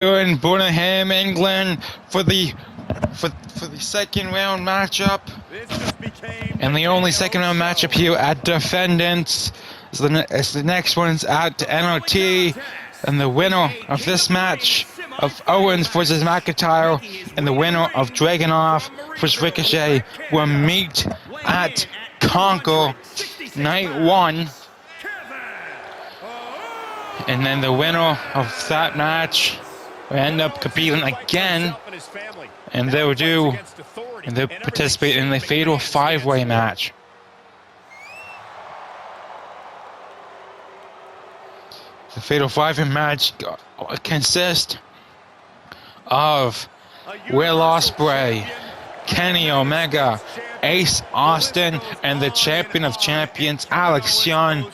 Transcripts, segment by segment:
in Birmingham, England, for the second round matchup, and the only second round matchup here at Defendants. As the next one's at NOT, and the winner of this match of Owens versus McIntyre, and the winner of Dragunov versus Ricochet will meet at Conquer Night 1. And then the winner of that match will end up competing again, and they'll participate in the Fatal 5-Way match. The Fatal 5-Way match consists of Will Ospreay, Kenny Omega, Ace Austin, and the Champion of Champions, Alex Young,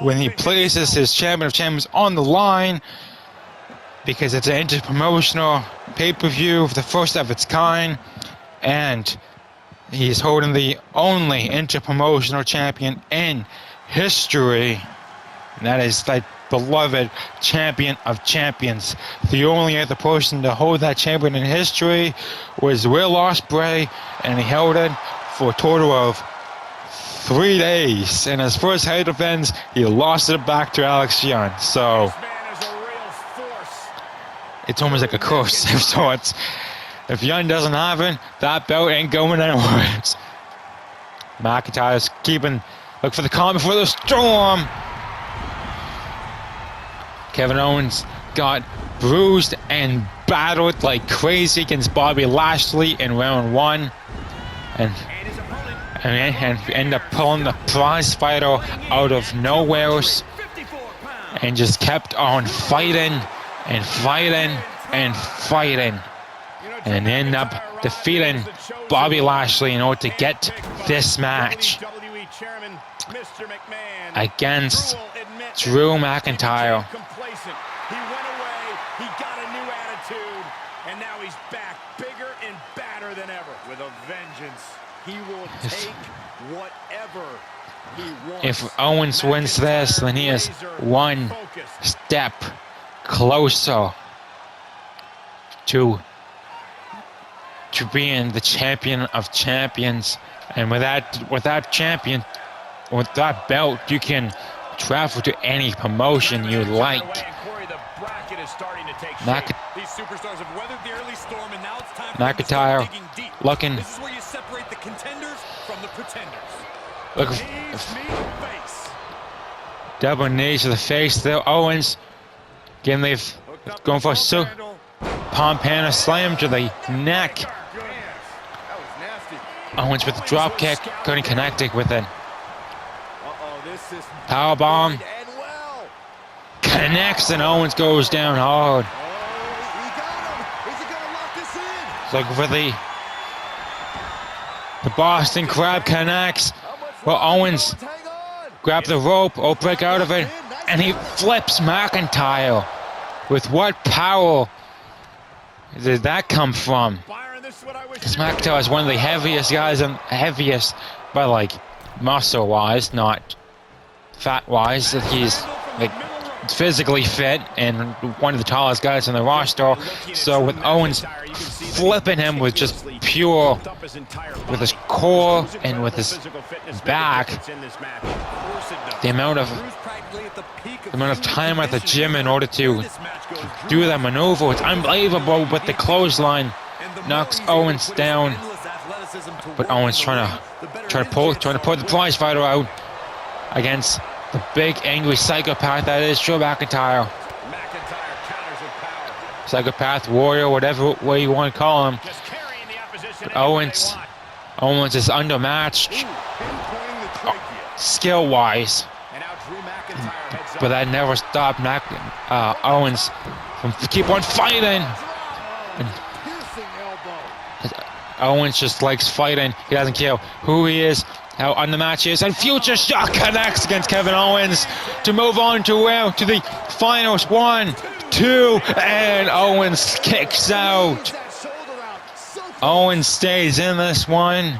when he places his Champion of Champions on the line, because it's an interpromotional pay-per-view, the first of its kind, and he's holding the only interpromotional champion in history, and that is that beloved Champion of Champions. The only other person to hold that champion in history was Will Ospreay, and he held it for a total of 3 days. In his first title defense, he lost it back to Alex Young. So it's almost like a curse of sorts. If Young doesn't have it, that belt ain't going anywhere. McIntyre's look for the calm before the storm. Kevin Owens got bruised and battled like crazy against Bobby Lashley in round 1, and end up pulling the prize fighter out of nowhere, and just kept on fighting and fighting and fighting, and end up defeating Bobby Lashley in order to get this match against Drew McIntyre. He went away, he got a new attitude, and now he's back bigger and badder than ever. With a vengeance, he will take whatever he wants. If Owens wins this, then he is one step closer to being the Champion of Champions. And with that champion, with that belt, you can travel to any promotion you like. McIntyre looking. This is where you separate the contenders from the pretenders. Look, double knees to the face there. Owens again. They've going for a palm panther slam to the neck. Owens with the drop kick, couldn't connect it with it. Power bomb connects, and Owens goes down hard. Looking for the Boston Crab connects. Well, Owens grab the rope or break out of it, and he flips McIntyre. With what power did that come from? Because McIntyre is one of the heaviest guys, and heaviest by like muscle-wise, not fat-wise. That he's like physically fit and one of the tallest guys on the roster. So with Owens flipping him with just pure, with his core and with his back, the amount of time at the gym in order to do that maneuver, it's unbelievable. But the clothesline knocks Owens down, but Owens trying to pull the prize fighter out against the big angry psychopath that is Drew McIntyre. Psychopath, warrior, whatever way you want to call him. But Owens is undermatched skill-wise, but that never stopped Owens from keep on fighting. And Owens just likes fighting. He doesn't care who he is, how on the match is, and Future Shock connects against Kevin Owens to move on to the finals. 1, 2, and Owens kicks out. Owens stays in this one.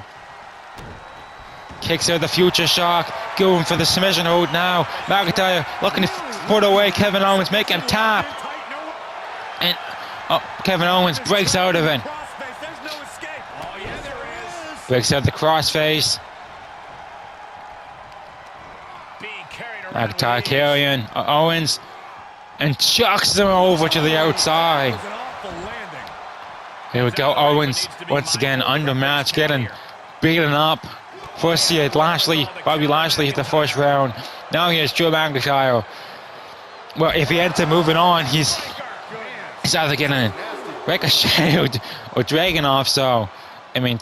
Kicks out the Future Shock, going for the submission hold now. McIntyre looking to put away Kevin Owens, make him tap. And Oh, Kevin Owens breaks out of it. Breaks out the crossface. McIntyre carrying Owens and chucks him over to the outside. Here we go, Owens once again undermatched, getting beaten up. First he had Bobby Lashley hit the first round. Now he has Drew McIntyre. Well, if he ends up moving on, he's either getting Ricochet or Dragunov, so I mean,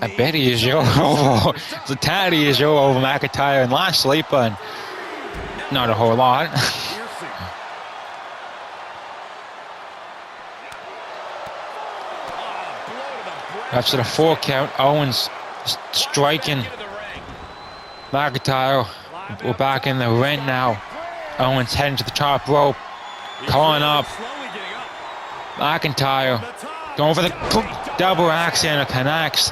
I bet he is over. It's a tatty is over McIntyre and Lashley, but not a whole lot. After the 4 count, Owens striking McIntyre. We're back in the ring now. Owens heading to the top rope, calling up McIntyre, going for the double axe and it connects.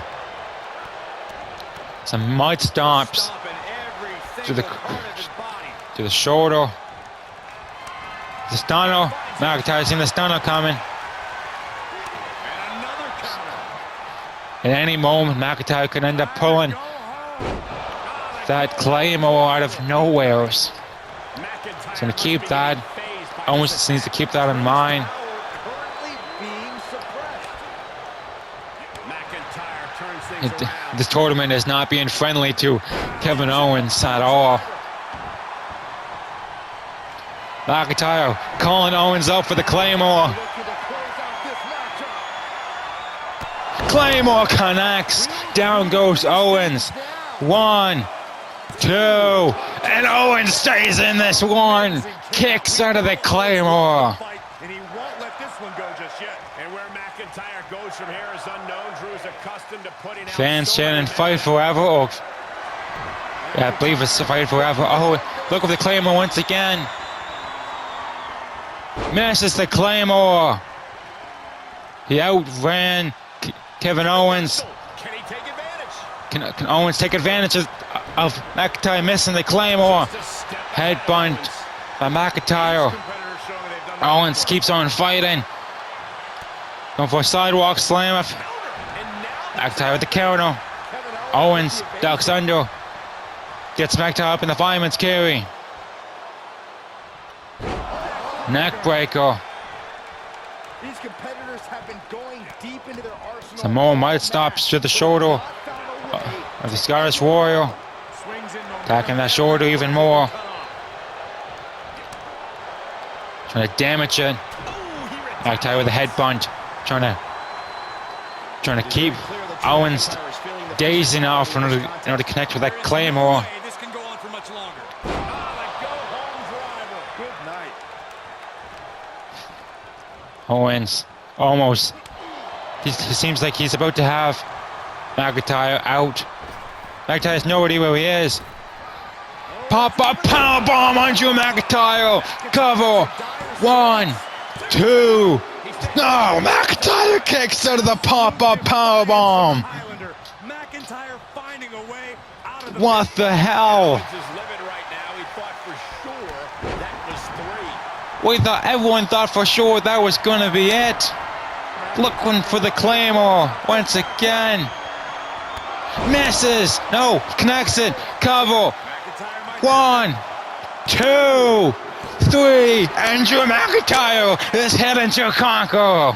Some mud stomps to the shoulder. The stunner. McIntyre's seen the stunner coming. At any moment, McIntyre could end up pulling that Claymore out of nowhere. So to keep that, Owens just needs to keep that in mind. This tournament is not being friendly to Kevin Owens at all. McIntyre calling Owens up for the Claymore. Claymore connects. Down goes Owens. 1, 2, and Owens stays in this one. Kicks out of the Claymore. And he won't let this one go just yet. And where McIntyre goes from here is unknown. Drew's accustomed to putting out fans chanting fight forever. Or, yeah, I believe it's fight forever. Oh, look at the Claymore once again. Misses the Claymore. He outran Kevin Owens. Can he take advantage? Can Owens take advantage of McIntyre missing the Claymore? Headbutt by McIntyre. Owens keeps on fighting. Going for a sidewalk slam. McIntyre with the counter. Owens ducks under. Gets McIntyre up in the fireman's carry. Neck breaker. These competitors have been going deep into their arsenal. Some more mud stops to the shoulder of the Scottish Warrior. Attacking that shoulder even more. Trying to damage it. McIntyre with a headbutt. Trying to keep Owens dazing off in order to connect with that Claymore. This can go on for much longer. Good night. Owens almost. He seems like he's about to have McIntyre out. McIntyre has no idea where he is. Pop-up powerbomb on Drew McIntyre. Cover. 1, 2. No, McIntyre kicks out of the pop-up powerbomb. McIntyre finding a way out of the What the hell? Everyone thought for sure that was going to be it. Looking for the Claymore once again. Misses. No, connects it. Cover. 1, 2, 3. And Drew McIntyre is heading to conquer.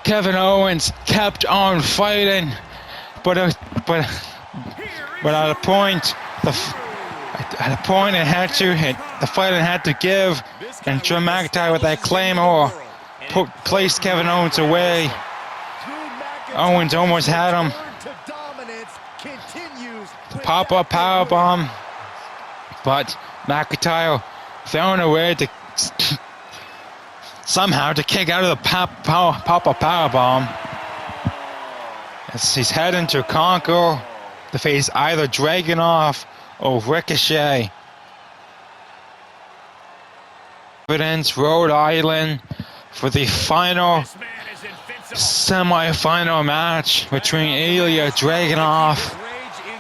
Kevin Owens kept on fighting, but at a point, the fight had to give, and Drew McIntyre with that Claymore placed Kevin Owens away. Owens almost had him. The pop-up powerbomb, but McIntyre found a way to somehow to kick out of the pop-up powerbomb. As he's heading to conquer, to face either Dragunov or Ricochet. Providence, Rhode Island, for the final semi-final match between Ilja Dragunov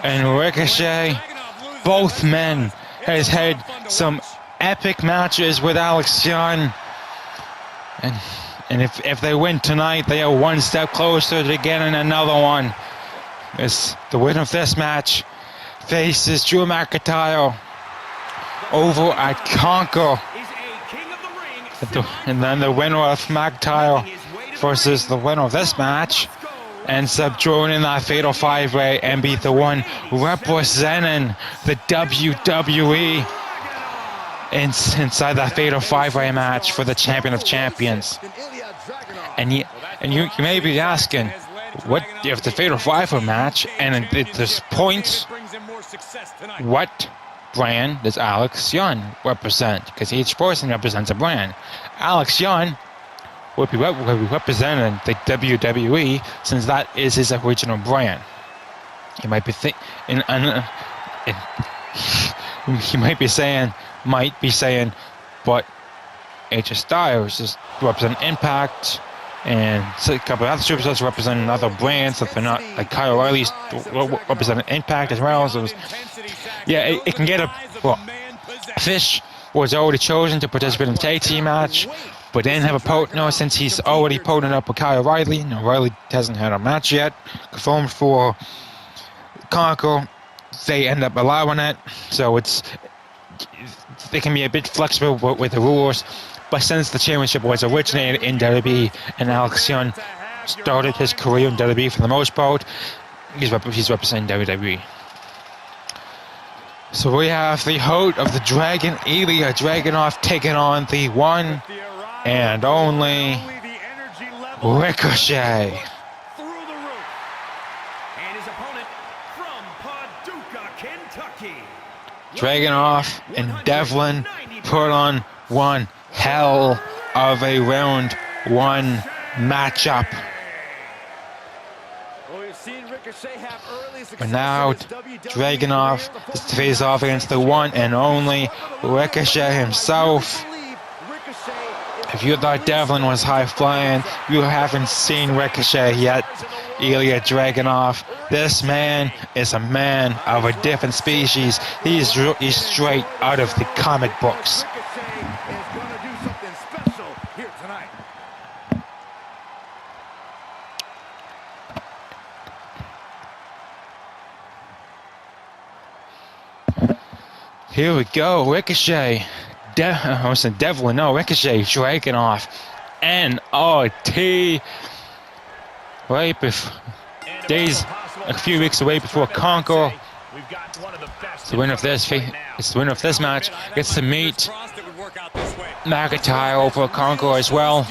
and Ricochet. Both men has had some epic matches with Alex Young. And if they win tonight, they are one step closer to getting another one. As the winner of this match faces Drew McIntyre over at Conquer. And then the winner of McIntyre versus the winner of this match ends up joining that Fatal 5-Way and be the one representing the WWE inside that Fatal 5-Way match for the Champion of Champions. And you may be asking, what if the Fatal 5-Way match and there's points, what brand does Alex Young represent? Because each person represents a brand. Alex Young would be representing the WWE, since that is his original brand. He might be saying, but AJ Styles is representing Impact, and a couple of other superstars represent another brands that they're not, like Kyle O'Reilly's representing Impact as well. So it can get Fish was already chosen to participate in the tag team match, but didn't have a partner since he's already partnered up with Kyle O'Reilly. And O'Reilly hasn't had a match yet confirmed for Conquer. They end up allowing it, so they can be a bit flexible with the rules. But since the championship was originated in WWE and Alex Young started his career in WWE for the most part, he's representing WWE. So we have the Heart of the Dragon, Ilja Dragunov, taking on the one and only Ricochet. Dragunov and Devlin put on one hell of a round one matchup. But now Dragunov is to face off against the one and only Ricochet himself. If you thought Devlin was high flying, you haven't seen Ricochet yet. Ilja Dragunov, this man is a man of a different species. He's straight out of the comic books. Here we go, Ricochet. Devlin, no, Ricochet, Dragunov, NRT. Right before a few weeks away before Conquer. It's the winner of this match gets to meet McIntyre over Conquer as well.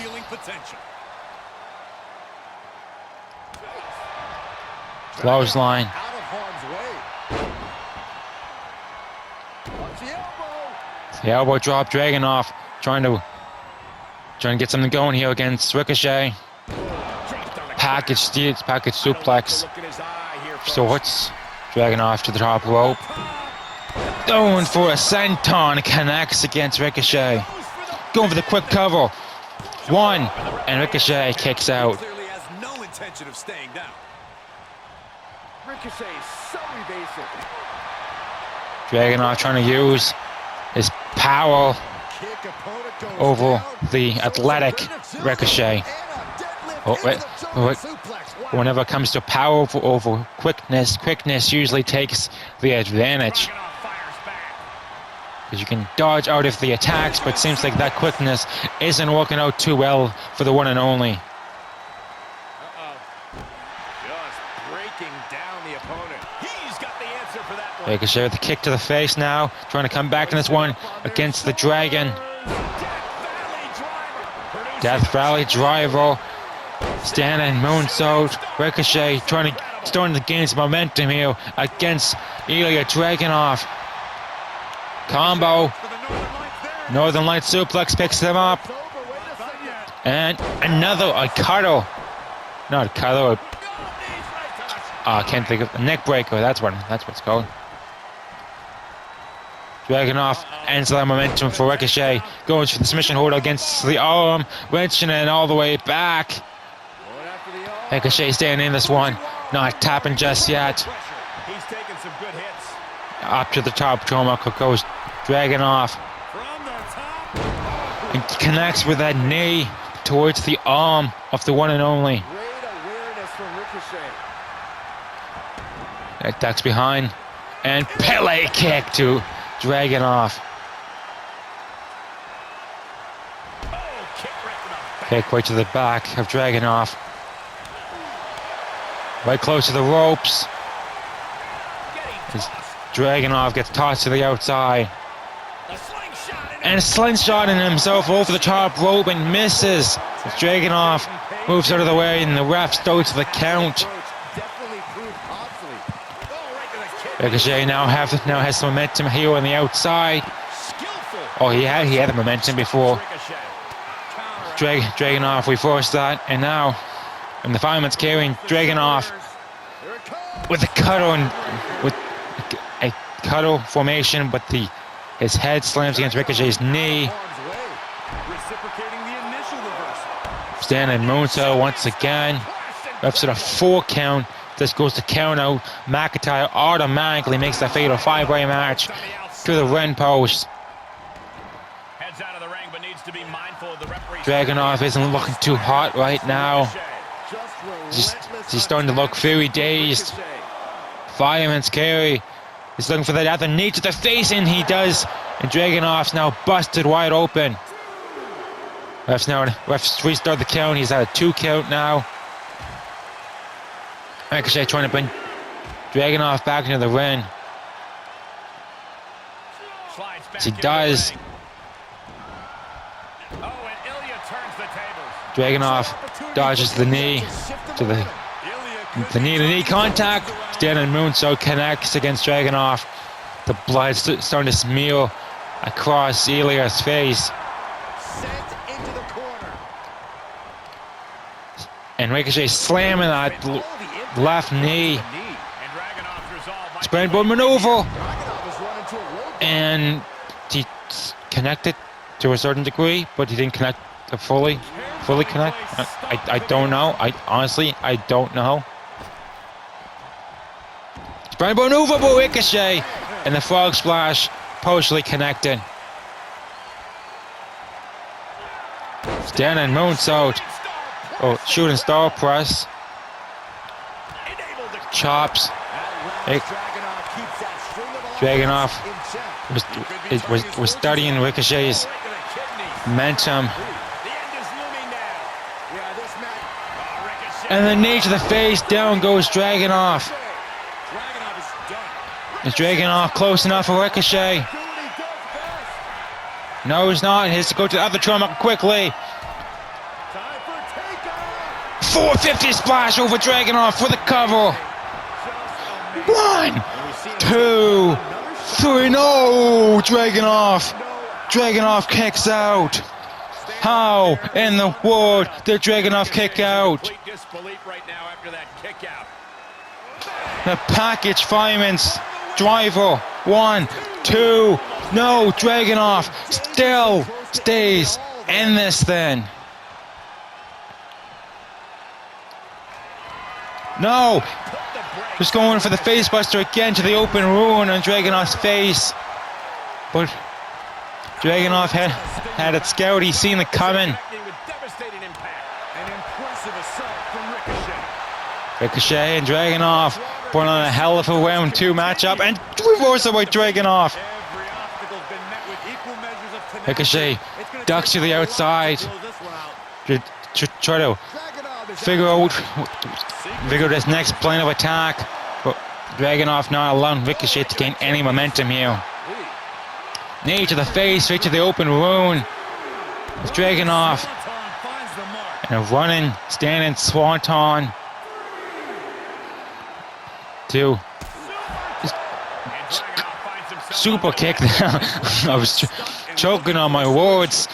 Clothesline. The elbow drop, Dragunov trying to get something going here against Ricochet. Package suplex. Sorts. Dragunov to the top rope. Going for a senton, connects against Ricochet. Going for the quick cover. One, and Ricochet kicks out. Clearly has no intention of staying down. Ricochet is so evasive. Dragunov trying to use his power over the athletic Ricochet. Whenever it comes to power over quickness usually takes the advantage. Because you can dodge out of the attacks, but it seems like that quickness isn't working out too well for the one and only. Just breaking down the opponent. He's got the answer for that one. Ricochet with the kick to the face now, trying to come back in this one against the Dragon. Death Valley Driver. Standing moonsault. Ricochet starting to gain some momentum here against Ilja Dragunov. Combo. Northern Light suplex picks them up. And another, a cuddle. Not a cuddle. I can't think of a neck breaker. That's what it's called. Dragunov ends that momentum for Ricochet. Goes for the submission hold against the arm. Wrenching it all the way back. Ricochet staying in this one. Not tapping just yet. He's taking some good hits. Up to the top. Tournement goes Dragunov. and connects with that knee towards the arm of the one and only. Great awareness from Ricochet. That ducks behind, and Pele kick to Dragunov. Kick right to the back of Dragunov. Right close to the ropes. As Dragunov gets tossed to the outside. And slingshotting himself over the top rope and misses. As Dragunov moves out of the way and the ref starts the count. Ricochet now has some momentum here on the outside. Oh, he had the momentum before. Dragunov reversed that, and now in the fireman's carrying Dragunov with a cuddle formation, but his head slams against Ricochet's knee. Standing moonsault once again. Refs at a 4 count. This goes to count out. McIntyre automatically makes the fatal 5-way match to the ring post. Dragunov isn't looking too hot right now. He's starting to look very dazed. Fireman's carry. He's looking for that other knee to the face, and he does. And Dragunov's now busted wide open. Refs restart the count. He's at a 2 count now. Ricochet trying to bring Dragunov back into the ring. As he does. Dragunov dodges the knee to the knee-to-knee contact. Standing moonsault connects against Dragunov. The blood starting to smear across Ilja's face. And Ricochet slamming that left knee. Springboard maneuver. And he connected to a certain degree, but he didn't connect fully connect. I don't know. I don't know. Springboard maneuver by Ricochet, and the frog splash partially connected. Standing moonsault. Oh, shooting star press. Chops. Dragunov was studying Ricochet's momentum. And the knee to the face, down goes Dragunov. Is Dragunov close enough for Ricochet? No, he's not. He has to go to the other Tournement quickly. 450 splash over Dragunov for the cover. 1, 2, 3. No, Dragunov kicks out. How in the world did Dragunov kick out? The package fireman's driver. 1, 2. No, Dragunov still stays in this thing. No, just going for the facebuster again to the open ruin on Dragunov's face. But Dragunov had it scouted. He's seen it coming. Ricochet and Dragunov putting on a hell of a round 2 matchup, and reversal by Dragunov. Ricochet ducks to the outside to try to figure out this next plane of attack, but Dragunov not allowing Ricochet to gain any momentum here. Knee to the face, straight to the open wound. Dragunov and a running, standing swanton to super kick. I was choking on my words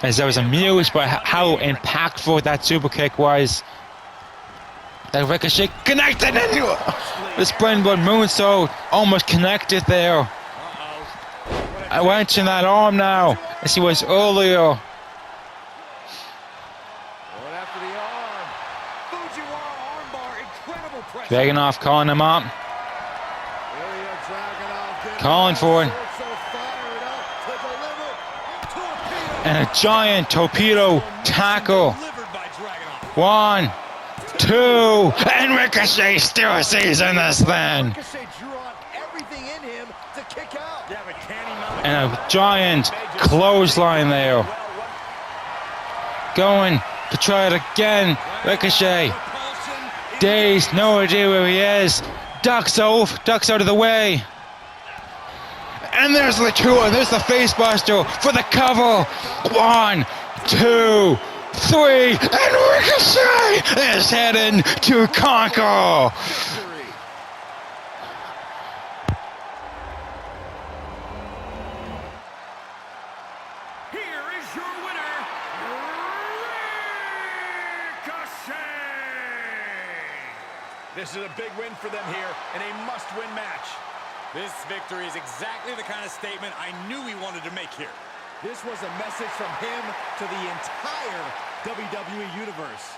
as I was amused by how impactful that super kick was. That Ricochet connected into the springboard moonsault, almost connected there. I went in that arm now, as he was earlier. Dragunov calling him up. Calling for it. And a giant torpedo tackle. 1, 2, and Ricochet still sees in this thing. And a giant clothesline there. Going to try it again. Ricochet. Dazed, no idea where he is. Ducks out of the way. And there's Latua, there's the facebuster for the cover. 1, 2, 3, and Ricochet is heading to conquer. Here is your winner, Ricochet. This is a big win for them here in a must-win match. This victory is exactly the kind of statement I knew he wanted to make here. This was a message from him to the entire WWE Universe.